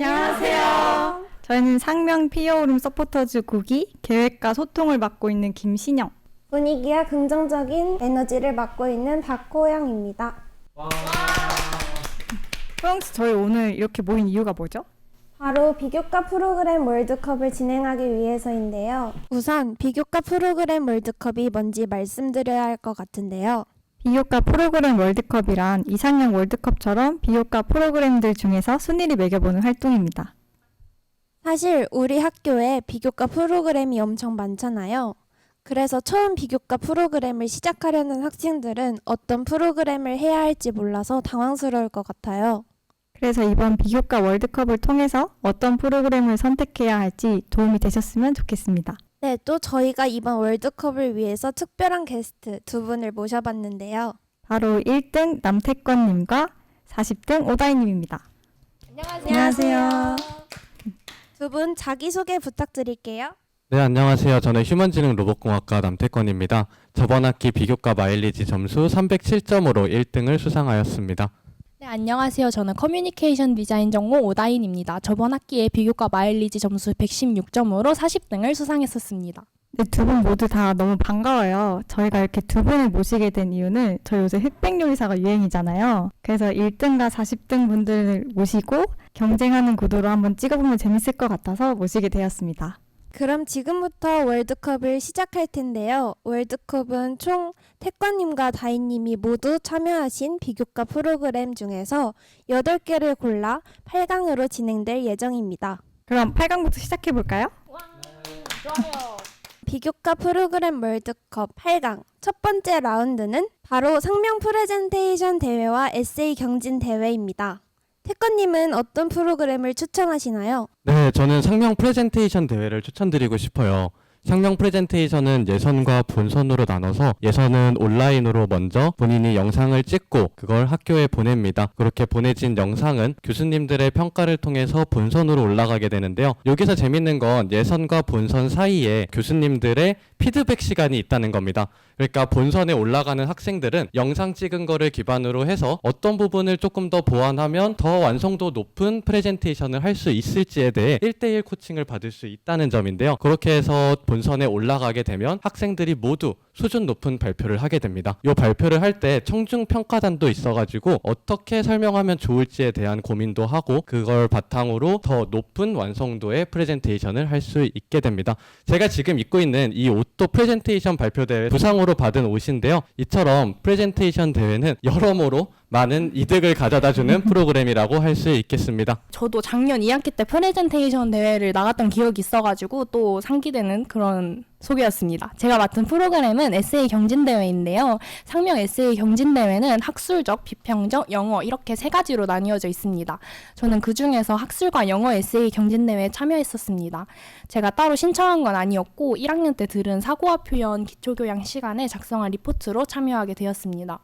안녕하세요. 저희는 상명 피어오름 서포터즈 9기 계획과 소통을 맡고 있는 김신영. 분위기와 긍정적인 에너지를 맡고 있는 박호영입니다. 호영씨, 저희 오늘 이렇게 모인 이유가 뭐죠? 바로 비교과 프로그램 월드컵을 진행하기 위해서인데요. 우선 비교과 프로그램 월드컵이 뭔지 말씀드려야 할 것 같은데요. 비교과 프로그램 월드컵이란 이상형 월드컵처럼 비교과 프로그램들 중에서 순위를 매겨보는 활동입니다. 사실 우리 학교에 비교과 프로그램이 엄청 많잖아요. 그래서 처음 비교과 프로그램을 시작하려는 학생들은 어떤 프로그램을 해야 할지 몰라서 당황스러울 것 같아요. 그래서 이번 비교과 월드컵을 통해서 어떤 프로그램을 선택해야 할지 도움이 되셨으면 좋겠습니다. 네, 또 저희가 이번 월드컵을 위해서 특별한 게스트 두 분을 모셔봤는데요. 바로 1등 남태권님과 40등 오다희님입니다. 안녕하세요. 두 분 자기소개 부탁드릴게요. 네, 안녕하세요. 저는 휴먼지능 로봇공학과 남태권입니다. 저번 학기 비교과 마일리지 점수 307점으로 1등을 수상하였습니다. 네, 안녕하세요. 저는 커뮤니케이션 디자인 전공 오다인입니다. 저번 학기에 비교과 마일리지 점수 116점으로 40등을 수상했었습니다. 네, 두 분 모두 다 너무 반가워요. 저희가 이렇게 두 분을 모시게 된 이유는 저희 요새 흑백 요리사가 유행이잖아요. 그래서 1등과 40등 분들을 모시고 경쟁하는 구도로 한번 찍어보면 재밌을 것 같아서 모시게 되었습니다. 그럼 지금부터 월드컵을 시작할 텐데요. 월드컵은 총 태권님과 다인님이 모두 참여하신 비교과 프로그램 중에서 8개를 골라 8강으로 진행될 예정입니다. 그럼 8강부터 시작해볼까요? 좋아요. 비교과 프로그램 월드컵 8강 첫 번째 라운드는 바로 상명 프레젠테이션 대회와 에세이 경진 대회입니다. 태권님은 어떤 프로그램을 추천하시나요? 네, 저는 상명 프레젠테이션 대회를 추천드리고 싶어요. 상명 프레젠테이션은 예선과 본선으로 나눠서 예선은 온라인으로 먼저 본인이 영상을 찍고 그걸 학교에 보냅니다. 그렇게 보내진 영상은 교수님들의 평가를 통해서 본선으로 올라가게 되는데요. 여기서 재밌는 건 예선과 본선 사이에 교수님들의 피드백 시간이 있다는 겁니다. 그러니까 본선에 올라가는 학생들은 영상 찍은 거를 기반으로 해서 어떤 부분을 조금 더 보완하면 더 완성도 높은 프레젠테이션을 할 수 있을지에 대해 1대1 코칭을 받을 수 있다는 점인데요. 그렇게 해서 본선에 올라가게 되면 학생들이 모두 수준 높은 발표를 하게 됩니다. 이 발표를 할 때 청중 평가단도 있어가지고 어떻게 설명하면 좋을지에 대한 고민도 하고 그걸 바탕으로 더 높은 완성도의 프레젠테이션을 할 수 있게 됩니다. 제가 지금 입고 있는 이 옷도 프레젠테이션 발표 대회 부상으로 받은 옷인데요. 이처럼 프레젠테이션 대회는 여러모로 많은 이득을 가져다주는 프로그램이라고 할 수 있겠습니다. 저도 작년 2학기 때 프레젠테이션 대회를 나갔던 기억이 있어가지고 또 상기되는 그런 소개였습니다. 제가 맡은 프로그램은 에세이 경진대회인데요. 상명 에세이 경진대회는 학술적, 비평적, 영어 이렇게 세 가지로 나뉘어져 있습니다. 저는 그중에서 학술과 영어 에세이 경진대회에 참여했었습니다. 제가 따로 신청한 건 아니었고 1학년 때 들은 사고와 표현 기초교양 시간에 작성한 리포트로 참여하게 되었습니다.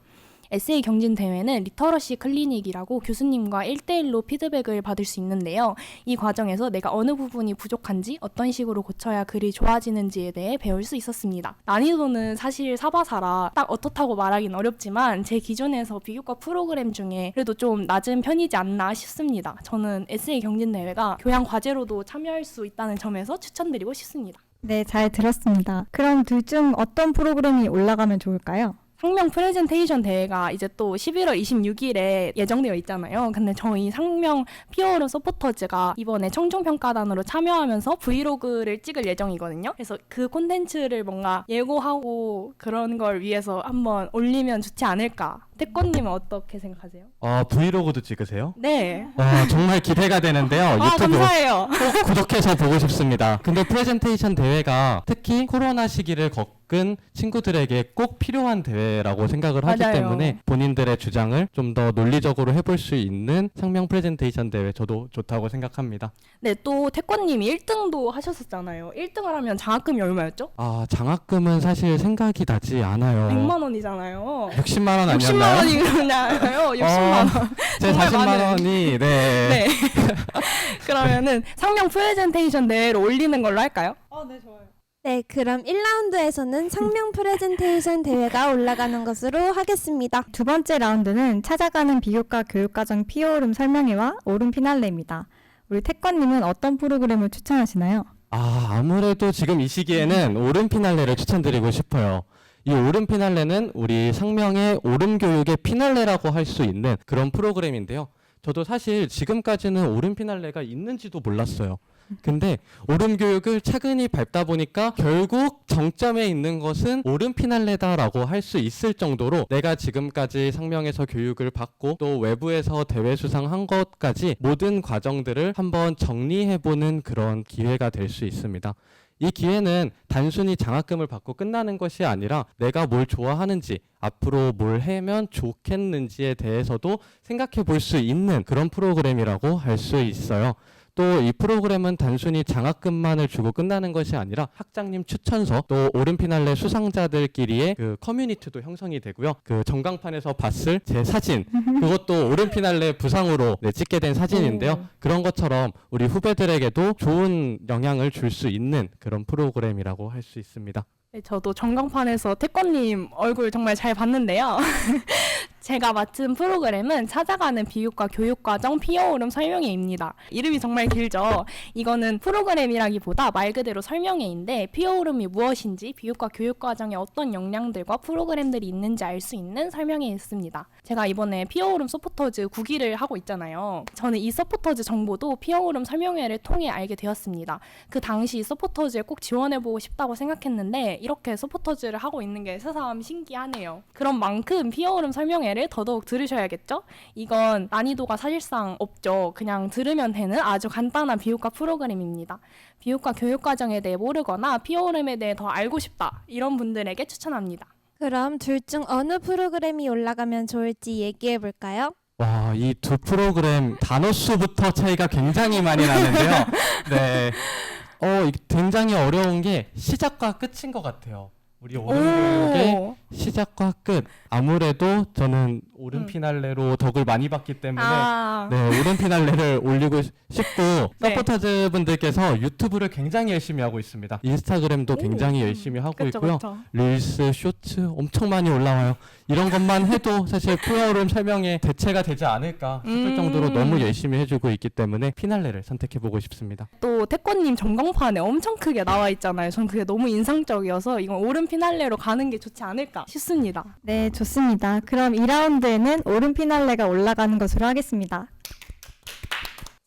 에세이 경진 대회는 리터러시 클리닉이라고 교수님과 1대1로 피드백을 받을 수 있는데요. 이 과정에서 내가 어느 부분이 부족한지 어떤 식으로 고쳐야 글이 좋아지는지에 대해 배울 수 있었습니다. 난이도는 사실 사바사라 딱 어떻다고 말하긴 어렵지만 제 기준에서 비교과 프로그램 중에 그래도 좀 낮은 편이지 않나 싶습니다. 저는 에세이 경진 대회가 교양 과제로도 참여할 수 있다는 점에서 추천드리고 싶습니다. 네, 잘 들었습니다. 그럼 둘 중 어떤 프로그램이 올라가면 좋을까요? 상명 프레젠테이션 대회가 이제 또 11월 26일에 예정되어 있잖아요. 근데 저희 상명 피어오름 서포터즈가 이번에 청중평가단으로 참여하면서 브이로그를 찍을 예정이거든요. 그래서 그 콘텐츠를 뭔가 예고하고 그런 걸 위해서 한번 올리면 좋지 않을까. 태권님은 어떻게 생각하세요? 브이로그도 찍으세요? 네. 정말 기대가 되는데요. 유튜브 감사해요. 꼭 구독해서 보고 싶습니다. 근데 프레젠테이션 대회가 특히 코로나 시기를 겪은 친구들에게 꼭 필요한 대회라고 생각을 하기 맞아요. 때문에 본인들의 주장을 좀 더 논리적으로 해볼 수 있는 상명 프레젠테이션 대회 저도 좋다고 생각합니다. 네, 또 태권님이 1등도 하셨었잖아요. 1등을 하면 장학금이 얼마였죠? 장학금은 사실 생각이 나지 않아요. 100만 원이잖아요. 60만 원 60만 아니었나요? 원이잖아요. 60만 원. 제 정말 40만 많은. 원이 네. 그러면은 상명 프레젠테이션 대회로 올리는 걸로 할까요? 네, 좋아요. 네, 그럼 1라운드에서는 상명 프레젠테이션 대회가 올라가는 것으로 하겠습니다. 두 번째 라운드는 찾아가는 비교과 교육과정 피어오름 설명회와 오름 피날레입니다. 우리 태권님은 어떤 프로그램을 추천하시나요? 아무래도 지금 이 시기에는 오름 피날레를 추천드리고 싶어요. 이 오름 피날레는 우리 상명의 오름 교육의 피날레라고 할 수 있는 그런 프로그램인데요. 저도 사실 지금까지는 오름 피날레가 있는지도 몰랐어요. 근데 오름 교육을 차근히 밟다 보니까 결국 정점에 있는 것은 오름 피날레다라고 할 수 있을 정도로 내가 지금까지 상명에서 교육을 받고 또 외부에서 대회 수상한 것까지 모든 과정들을 한번 정리해보는 그런 기회가 될 수 있습니다. 이 기회는 단순히 장학금을 받고 끝나는 것이 아니라 내가 뭘 좋아하는지 앞으로 뭘 하면 좋겠는지에 대해서도 생각해 볼 수 있는 그런 프로그램이라고 할 수 있어요. 또 이 프로그램은 단순히 장학금만을 주고 끝나는 것이 아니라 학장님 추천서 또 오름 피날레 수상자들끼리의 그 커뮤니티도 형성이 되고요. 그 전광판에서 봤을 제 사진 그것도 오름 피날레 부상으로 찍게 된 사진인데요. 그런 것처럼 우리 후배들에게도 좋은 영향을 줄 수 있는 그런 프로그램이라고 할 수 있습니다. 네, 저도 전광판에서 태권님 얼굴 정말 잘 봤는데요. 제가 맡은 프로그램은 찾아가는 비교과 교육과정 피어오름 설명회입니다. 이름이 정말 길죠. 이거는 프로그램이라기보다 말 그대로 설명회인데 피어오름이 무엇인지 비교과 교육과정에 어떤 역량들과 프로그램들이 있는지 알 수 있는 설명회였습니다. 제가 이번에 피어오름 서포터즈 9기를 하고 있잖아요. 저는 이 서포터즈 정보도 피어오름 설명회를 통해 알게 되었습니다. 그 당시 서포터즈에 꼭 지원해보고 싶다고 생각했는데 이렇게 서포터즈를 하고 있는 게 새삼 신기하네요. 그런 만큼 피어오름 설명회를 더더욱 들으셔야겠죠? 이건 난이도가 사실상 없죠. 그냥 들으면 되는 아주 간단한 비교과 프로그램입니다. 비교과 교육과정에 대해 모르거나 피어오름에 대해 더 알고 싶다. 이런 분들에게 추천합니다. 그럼 둘 중 어느 프로그램이 올라가면 좋을지 얘기해 볼까요? 와, 이 두 프로그램 단어 수부터 차이가 굉장히 많이 나는데요. 네. 이게 굉장히 어려운 게 시작과 끝인 것 같아요. 우리 오름 교육의 시작과 끝. 아무래도 저는 오름 피날레로 덕을 많이 받기 때문에 네, 오름 피날레를 올리고 싶고 네. 서포터즈 분들께서 유튜브를 굉장히 열심히 하고 있습니다. 인스타그램도 굉장히 열심히 하고 그쵸, 있고요. 그쵸. 릴스, 쇼츠 엄청 많이 올라와요. 이런 것만 해도 사실 피어오름 설명에 대체가 되지 않을까 싶을 정도로 너무 열심히 해주고 있기 때문에 피날레를 선택해보고 싶습니다. 또 태권님 전광판에 엄청 크게 나와 있잖아요. 전 그게 너무 인상적이어서 이건 오름 피날레로 가는 게 좋지 않을까 싶습니다. 네, 좋습니다. 그럼 2라운드에는 오름 피날레가 올라가는 것으로 하겠습니다.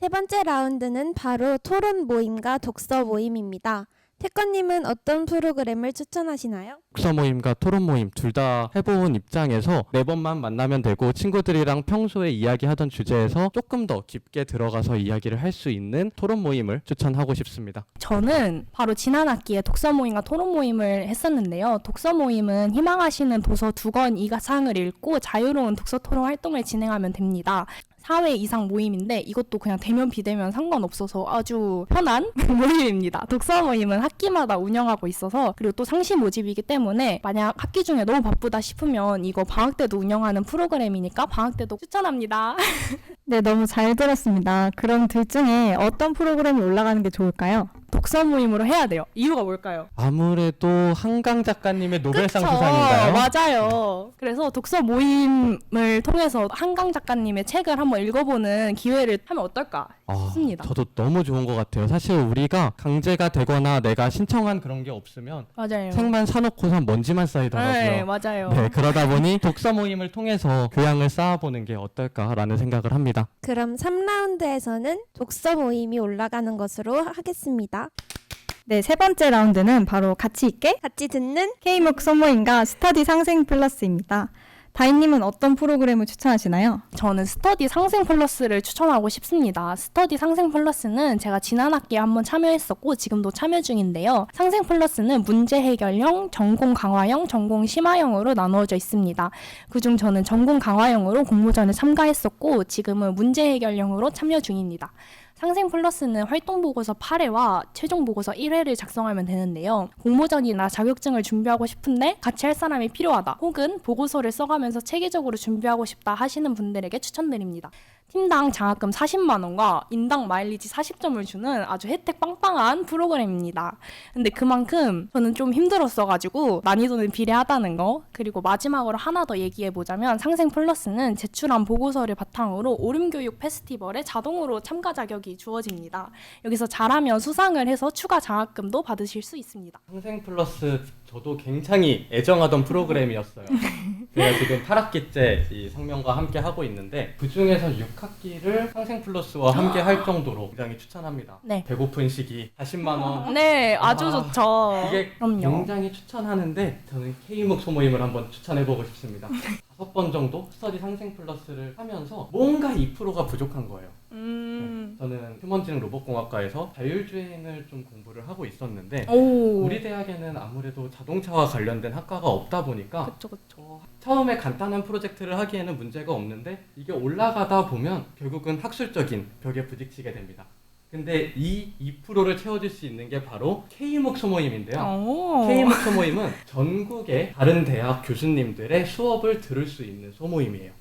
세 번째 라운드는 바로 토론 모임과 독서 모임입니다. 태권님은 어떤 프로그램을 추천하시나요? 독서 모임과 토론 모임 둘 다 해본 입장에서 매번만 만나면 되고 친구들이랑 평소에 이야기하던 주제에서 조금 더 깊게 들어가서 이야기를 할 수 있는 토론 모임을 추천하고 싶습니다. 저는 바로 지난 학기에 독서 모임과 토론 모임을 했었는데요. 독서 모임은 희망하시는 도서 2권 이상을 읽고 자유로운 독서 토론 활동을 진행하면 됩니다. 4회 이상 모임인데 이것도 그냥 대면 비대면 상관없어서 아주 편한 모임입니다. 독서 모임은 학기마다 운영하고 있어서 그리고 또 상시 모집이기 때문에 만약 학기 중에 너무 바쁘다 싶으면 이거 방학 때도 운영하는 프로그램이니까 방학 때도 추천합니다. 네, 너무 잘 들었습니다. 그럼 둘 중에 어떤 프로그램이 올라가는 게 좋을까요? 독서 모임으로 해야 돼요. 이유가 뭘까요? 아무래도 한강 작가님의 노벨상 그쵸? 수상인가요? 맞아요. 그래서 독서 모임을 통해서 한강 작가님의 책을 한번 읽어보는 기회를 하면 어떨까 싶습니다. 저도 너무 좋은 것 같아요. 사실 우리가 강제가 되거나 내가 신청한 그런 게 없으면 맞아요. 책만 사놓고선 먼지만 쌓이더라고요. 네, 맞아요. 네, 그러다 보니 독서 모임을 통해서 교양을 쌓아보는 게 어떨까라는 생각을 합니다. 그럼 3라운드에서는 독서 모임이 올라가는 것으로 하겠습니다. 네, 세 번째 라운드는 바로 같이 있게 같이 듣는 K묵 소모임과 스터디 상생 플러스입니다. 다인님은 어떤 프로그램을 추천하시나요? 저는 스터디 상생 플러스를 추천하고 싶습니다. 스터디 상생 플러스는 제가 지난 학기에 한번 참여했었고 지금도 참여 중인데요. 상생 플러스는 문제 해결형, 전공 강화형, 전공 심화형으로 나누어져 있습니다. 그중 저는 전공 강화형으로 공모전에 참가했었고 지금은 문제 해결형으로 참여 중입니다. 상생 플러스는 활동 보고서 8회와 최종 보고서 1회를 작성하면 되는데요. 공모전이나 자격증을 준비하고 싶은데 같이 할 사람이 필요하다. 혹은 보고서를 써가면서 체계적으로 준비하고 싶다 하시는 분들에게 추천드립니다. 팀당 장학금 40만 원과 인당 마일리지 40점을 주는 아주 혜택 빵빵한 프로그램입니다. 근데 그만큼 저는 좀 힘들었어가지고 난이도는 비례하다는 거, 그리고 마지막으로 하나 더 얘기해보자면 상생 플러스는 제출한 보고서를 바탕으로 오름교육 페스티벌에 자동으로 참가 자격이 주어집니다. 여기서 잘하면 수상을 해서 추가 장학금도 받으실 수 있습니다. 상생 플러스 저도 굉장히 애정하던 프로그램이었어요. 제가 지금 8학기째 이 상명과 함께 하고 있는데 그 중에서 6학기를 상생 플러스와 함께 할 정도로 굉장히 추천합니다. 네. 배고픈 시기 40만 원. 네, 아주 아, 좋죠. 이게 그럼요. 굉장히 추천하는데 저는 K묵 소모임을 한번 추천해보고 싶습니다. 5번 정도 스터디 상생 플러스를 하면서 뭔가 2%가 부족한 거예요. 저는 휴먼지능 로봇공학과에서 자율주행을 좀 공부를 하고 있었는데 오. 우리 대학에는 아무래도 자동차와 관련된 학과가 없다 보니까 그쵸. 처음에 간단한 프로젝트를 하기에는 문제가 없는데 이게 올라가다 보면 결국은 학술적인 벽에 부딪히게 됩니다. 근데 이 2%를 채워줄 수 있는 게 바로 K묵 소모임인데요. 오. K묵 소모임은 전국의 다른 대학 교수님들의 수업을 들을 수 있는 소모임이에요.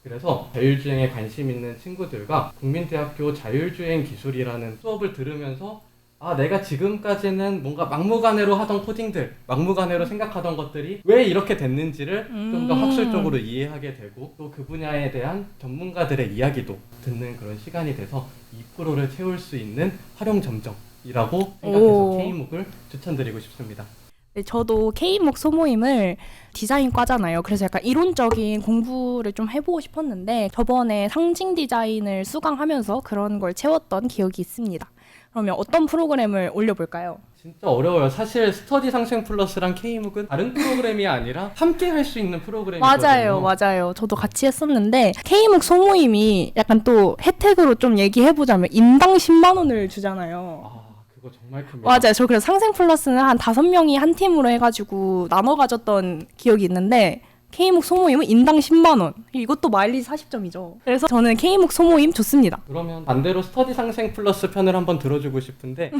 그래서 자율주행에 관심 있는 친구들과 국민대학교 자율주행 기술이라는 수업을 들으면서 아, 내가 지금까지는 뭔가 막무가내로 하던 코딩들, 막무가내로 생각하던 것들이 왜 이렇게 됐는지를 좀 더 학술적으로 이해하게 되고 또 그 분야에 대한 전문가들의 이야기도 듣는 그런 시간이 돼서 2%를 채울 수 있는 활용 점정이라고 생각해서 오. K묵을 추천드리고 싶습니다. 네, 저도 K묵 소모임을 디자인과잖아요. 그래서 약간 이론적인 공부를 좀 해보고 싶었는데 저번에 상징 디자인을 수강하면서 그런 걸 채웠던 기억이 있습니다. 그러면 어떤 프로그램을 올려볼까요? 진짜 어려워요. 사실 스터디 상생 플러스랑 K묵은 다른 프로그램이 아니라 함께 할 수 있는 프로그램이거든요. 맞아요. 저도 같이 했었는데 K묵 소모임이 약간 또 혜택으로 좀 얘기해보자면 인당 10만 원을 주잖아요. 아, 그거 정말 큽니다. 맞아요. 저 그래서 상생 플러스는 한 5명이 한 팀으로 해가지고 나눠 가졌던 기억이 있는데 K묵 소모임은 인당 10만 원. 이것도 마일리지 40점이죠. 그래서 저는 K묵 소모임 좋습니다. 그러면 반대로 스터디 상생 플러스 편을 한번 들어주고 싶은데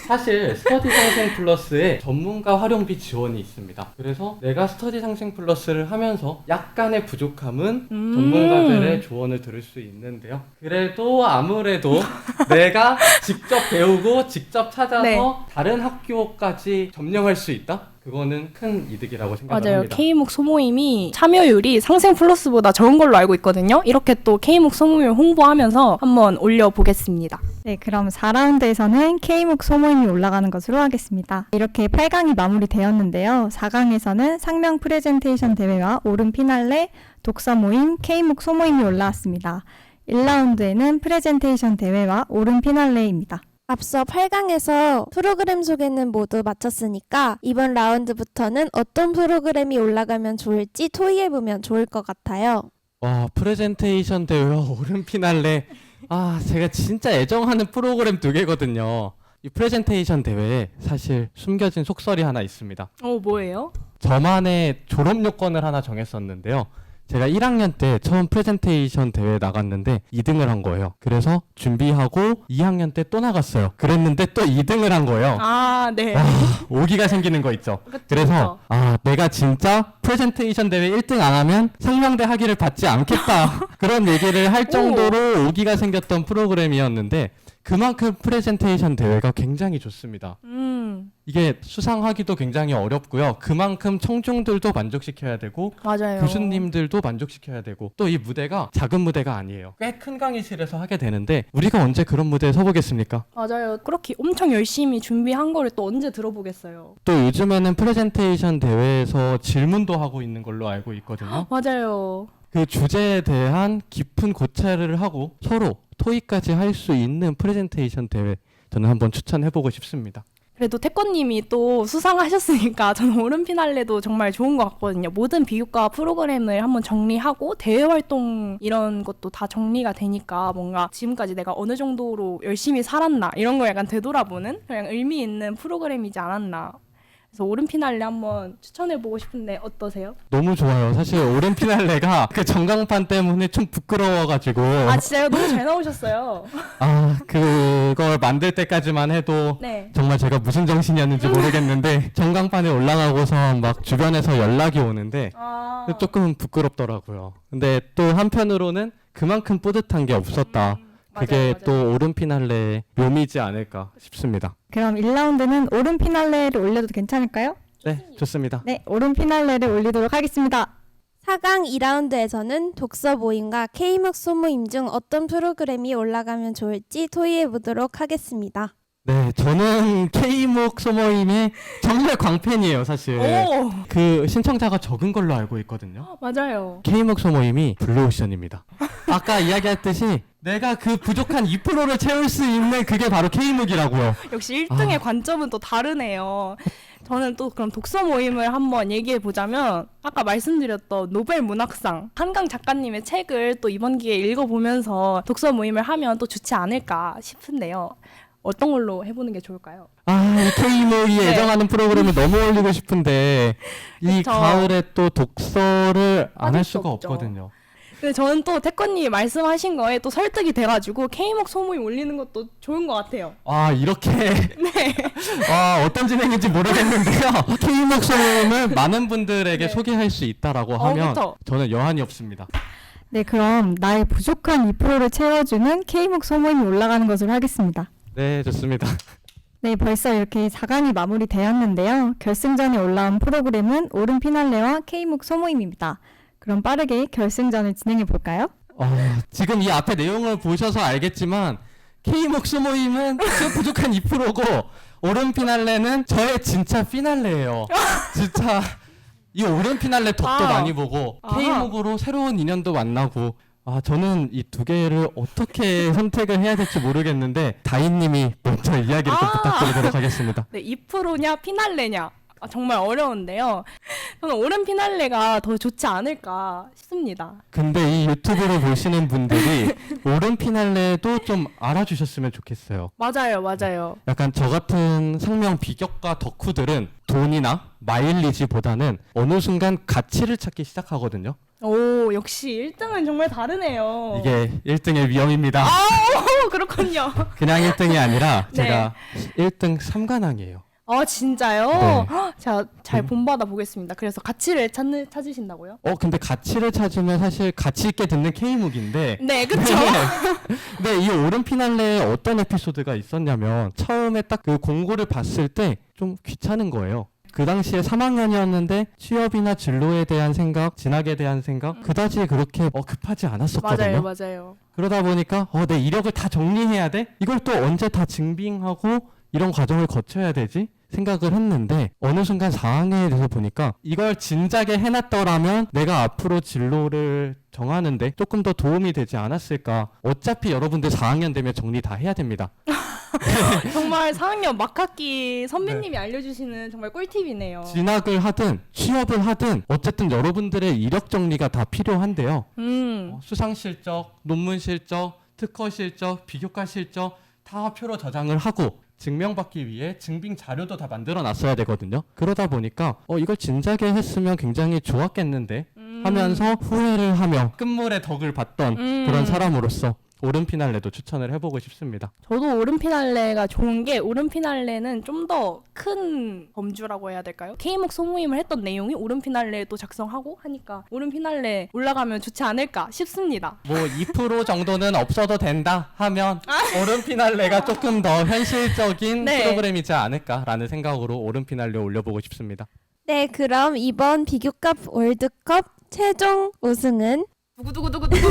사실 스터디 상생 플러스에 전문가 활용비 지원이 있습니다. 그래서 내가 스터디 상생 플러스를 하면서 약간의 부족함은 전문가들의 조언을 들을 수 있는데요. 그래도 아무래도 내가 직접 배우고 직접 찾아서 네. 다른 학교까지 점령할 수 있다? 그거는 큰 이득이라고 생각을 맞아요. 합니다. K묵 소모임이 참여율이 상생 플러스보다 적은 걸로 알고 있거든요. 이렇게 또 K묵 소모임 홍보하면서 한번 올려보겠습니다. 네, 그럼 4라운드에서는 K묵 소모임이 올라가는 것으로 하겠습니다. 이렇게 8강이 마무리되었는데요. 4강에서는 상명 프레젠테이션 대회와 오름 피날레, 독서 모임, K묵 소모임이 올라왔습니다. 1라운드에는 프레젠테이션 대회와 오름 피날레입니다. 앞서 8강에서 프로그램 소개는 모두 마쳤으니까 이번 라운드부터는 어떤 프로그램이 올라가면 좋을지 토의해보면 좋을 것 같아요. 와, 프레젠테이션 대회와 오름 피날레. 아, 제가 진짜 애정하는 프로그램 2개거든요. 이 프레젠테이션 대회에 사실 숨겨진 속설이 하나 있습니다. 뭐예요? 저만의 졸업 요건을 하나 정했었는데요. 제가 1학년 때 처음 프레젠테이션 대회에 나갔는데 2등을 한 거예요. 그래서 준비하고 2학년 때 또 나갔어요. 그랬는데 또 2등을 한 거예요. 아, 네. 오기가 생기는 거 있죠. 그쵸, 그래서 내가 진짜 프레젠테이션 대회 1등 안 하면 상명대 학위를 받지 않겠다. 그런 얘기를 할 정도로 오기가 생겼던 프로그램이었는데 그만큼 프레젠테이션 대회가 굉장히 좋습니다. 이게 수상하기도 굉장히 어렵고요. 그만큼 청중들도 만족시켜야 되고 맞아요. 교수님들도 만족시켜야 되고 또 이 무대가 작은 무대가 아니에요. 꽤 큰 강의실에서 하게 되는데 우리가 언제 그런 무대에 서보겠습니까? 맞아요. 그렇게 엄청 열심히 준비한 거를 또 언제 들어보겠어요. 또 요즘에는 프레젠테이션 대회에서 질문도 하고 있는 걸로 알고 있거든요. 맞아요. 그 주제에 대한 깊은 고찰을 하고 서로 토의까지 할 수 있는 프레젠테이션 대회 저는 한번 추천해보고 싶습니다. 그래도 태권님이 또 수상하셨으니까 저는 오른 피날레도 정말 좋은 것 같거든요. 모든 비교과 프로그램을 한번 정리하고 대외 활동 이런 것도 다 정리가 되니까 뭔가 지금까지 내가 어느 정도로 열심히 살았나 이런 걸 약간 되돌아보는 그냥 의미 있는 프로그램이지 않았나. 그래서 오른 피날레 한번 추천해보고 싶은데 어떠세요? 너무 좋아요. 사실 오른 피날레가 그 전광판 때문에 좀 부끄러워가지고 아 진짜요? 너무 잘 나오셨어요. 그걸 만들 때까지만 해도 네. 정말 제가 무슨 정신이었는지 모르겠는데 전광판에 올라가고서 막 주변에서 연락이 오는데 조금 부끄럽더라고요. 근데 또 한편으로는 그만큼 뿌듯한 게 없었다. 그게 맞아요. 또 오른 피날레의 묘미지 않을까 싶습니다. 그럼 1라운드는 오른 피날레를 올려도 괜찮을까요? 네, 좋습니다. 네, 오른 피날레를 올리도록 하겠습니다. 4강 2라운드에서는 독서 모임과 K묵 소모임 중 어떤 프로그램이 올라가면 좋을지 토의해 보도록 하겠습니다. 네, 저는 K묵 소모임의 정말 광팬이에요, 사실. 오, 그 신청자가 적은 걸로 알고 있거든요. 맞아요. K묵 소모임이 블루오션입니다. 아까 이야기했듯이 내가 그 부족한 2%를 채울 수 있는 그게 바로 K묵이라고요. 역시 1등의 관점은 또 다르네요. 저는 또 그럼 독서 모임을 한번 얘기해 보자면 아까 말씀드렸던 노벨 문학상 한강 작가님의 책을 또 이번 기회에 읽어보면서 독서 모임을 하면 또 좋지 않을까 싶은데요. 어떤 걸로 해보는 게 좋을까요? 이 K묵이 네. 애정하는 프로그램을 너무 올리고 싶은데 이 그쵸. 가을에 또 독서를 안 빠질 할 수 수가 없죠. 없거든요. 근데 저는 또 태권님이 말씀하신 거에 또 설득이 돼가지고 K묵 소모임 올리는 것도 좋은 것 같아요. 이렇게 어떤 진행인지 모르겠는데요. K묵 소모임을 많은 분들에게 네. 소개할 수 있다라고 하면 그쵸. 저는 여한이 없습니다. 네, 그럼 나의 부족한 2%를 채워주는 K묵 소모임이 올라가는 것으로 하겠습니다. 네, 좋습니다. 네, 벌써 이렇게 4강이 마무리되었는데요. 결승전에 올라온 프로그램은 오른 피날레와 K묵 소모임입니다. 그럼 빠르게 결승전을 진행해 볼까요? 지금 이 앞에 내용을 보셔서 알겠지만 K묵 소모임은 그 부족한 2%고 오른 피날레는 저의 진짜 피날레예요. 진짜 이 오른 피날레 덕도 많이 보고 아하. K묵으로 새로운 인연도 만나고 저는 이 두 개를 어떻게 선택을 해야 될지 모르겠는데 다인님이 먼저 이야기를 좀 부탁드리도록 하겠습니다. 네, 2%냐 피날레냐 정말 어려운데요. 저는 오른 피날레가 더 좋지 않을까 싶습니다. 근데 이 유튜브를 보시는 분들이 오른 피날레도 좀 알아주셨으면 좋겠어요. 맞아요. 약간 저 같은 상명 비격과 덕후들은 돈이나 마일리지보다는 어느 순간 가치를 찾기 시작하거든요. 오, 역시 1등은 정말 다르네요. 이게 1등의 위험입니다. 오, 그렇군요. 그냥 1등이 아니라 네. 제가 1등 3관왕이에요. 진짜요? 네. 제가 잘 본받아 보겠습니다. 그래서 가치를 찾으신다고요? 근데 가치를 찾으면 사실 가치 있게 듣는 K묵인데 네, 그쵸? 네, 이 오른 피날레에 어떤 에피소드가 있었냐면 처음에 딱 그 공고를 봤을 때 좀 귀찮은 거예요. 그 당시에 3학년이었는데 취업이나 진로에 대한 생각, 진학에 대한 생각 그다지 그렇게 급하지 않았었거든요. 맞아요. 그러다 보니까 내 이력을 다 정리해야 돼? 이걸 또 언제 다 증빙하고 이런 과정을 거쳐야 되지? 생각을 했는데 어느 순간 4학년에 돼서 보니까 이걸 진작에 해놨더라면 내가 앞으로 진로를 정하는데 조금 더 도움이 되지 않았을까. 어차피 여러분들 4학년 되면 정리 다 해야 됩니다. 정말 4학년 막학기 선배님이 알려주시는 정말 꿀팁이네요. 진학을 하든 취업을 하든 어쨌든 여러분들의 이력 정리가 다 필요한데요. 수상 실적, 논문 실적, 특허 실적, 비교과 실적 다 표로 저장을 하고 증명받기 위해 증빙 자료도 다 만들어 놨어야 되거든요. 그러다 보니까 이걸 진작에 했으면 굉장히 좋았겠는데 하면서 후회를 하며 끝물의 덕을 봤던 그런 사람으로서 오른 피날레도 추천을 해보고 싶습니다. 저도 오른 피날레가 좋은 게 오른 피날레는 좀 더 큰 범주라고 해야 될까요? K묵 소모임을 했던 내용이 오른 피날레도 작성하고 하니까 오른 피날레 올라가면 좋지 않을까 싶습니다. 뭐 2% 정도는 없어도 된다 하면 오른 피날레가 조금 더 현실적인 네. 프로그램이지 않을까라는 생각으로 오른 피날레 올려보고 싶습니다. 네, 그럼 이번 비교과 월드컵 최종 우승은 두구두구두구두구.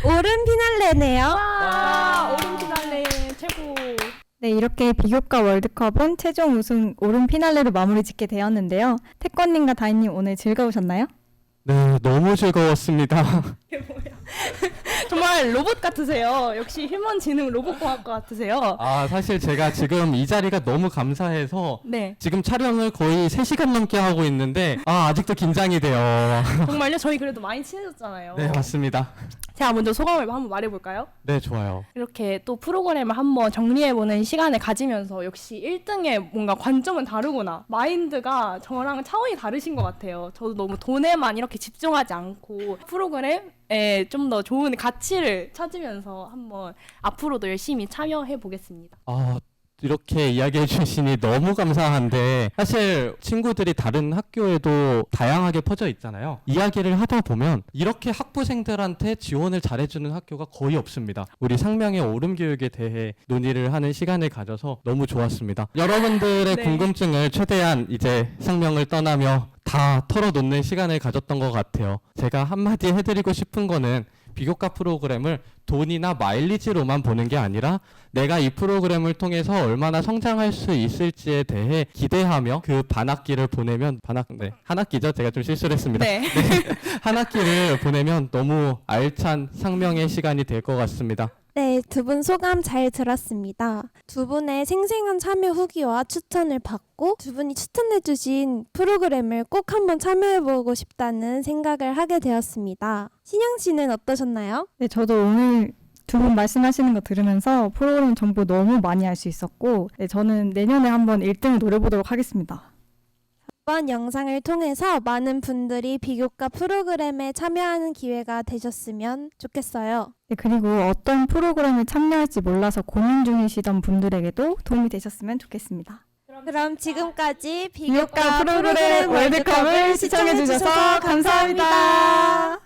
오른 피날레네요. 와, 오른 피날레 최고. 네, 이렇게 비교과 월드컵은 최종 우승 오른 피날레로 마무리 짓게 되었는데요. 태권님과 다인님 오늘 즐거우셨나요? 네, 너무 즐거웠습니다. 정말 로봇 같으세요. 역시 휴먼지능 로봇공학과 같으세요. 사실 제가 지금 이 자리가 너무 감사해서 네, 지금 촬영을 거의 3시간 넘게 하고 있는데 아직도 긴장이 돼요. 정말요? 저희 그래도 많이 친해졌잖아요. 네, 맞습니다. 제가 먼저 소감을 한번 말해볼까요? 네, 좋아요. 이렇게 또 프로그램을 한번 정리해보는 시간을 가지면서 역시 1등의 뭔가 관점은 다르구나. 마인드가 저랑 차원이 다르신 것 같아요. 저도 너무 돈에만 이렇게 집중하지 않고 프로그램에 좀 더 좋은 가치를 찾으면서 한번 앞으로도 열심히 참여해보겠습니다. 이렇게 이야기해 주시니 너무 감사한데 사실 친구들이 다른 학교에도 다양하게 퍼져 있잖아요. 이야기를 하다 보면 이렇게 학부생들한테 지원을 잘해주는 학교가 거의 없습니다. 우리 상명의 오름교육에 대해 논의를 하는 시간을 가져서 너무 좋았습니다. 여러분들의 네. 궁금증을 최대한 이제 상명을 떠나며 다 털어놓는 시간을 가졌던 것 같아요. 제가 한마디 해드리고 싶은 거는 비교과 프로그램을 돈이나 마일리지로만 보는 게 아니라 내가 이 프로그램을 통해서 얼마나 성장할 수 있을지에 대해 기대하며 그 반학기를 보내면 한 학기죠? 제가 좀 실수를 했습니다. 네. 한 학기를 보내면 너무 알찬 상명의 시간이 될 것 같습니다. 네, 두 분 소감 잘 들었습니다. 두 분의 생생한 참여 후기와 추천을 받고 두 분이 추천해주신 프로그램을 꼭 한번 참여해보고 싶다는 생각을 하게 되었습니다. 신영 씨는 어떠셨나요? 네, 저도 오늘 두 분 말씀하시는 거 들으면서 프로그램 정보 너무 많이 알 수 있었고, 네, 저는 내년에 한번 1등을 노려보도록 하겠습니다. 이번 영상을 통해서 많은 분들이 비교과 프로그램에 참여하는 기회가 되셨으면 좋겠어요. 네, 그리고 어떤 프로그램에 참여할지 몰라서 고민 중이시던 분들에게도 도움이 되셨으면 좋겠습니다. 그럼 지금까지 비교과 프로그램 월드컵을 시청해주셔서 감사합니다.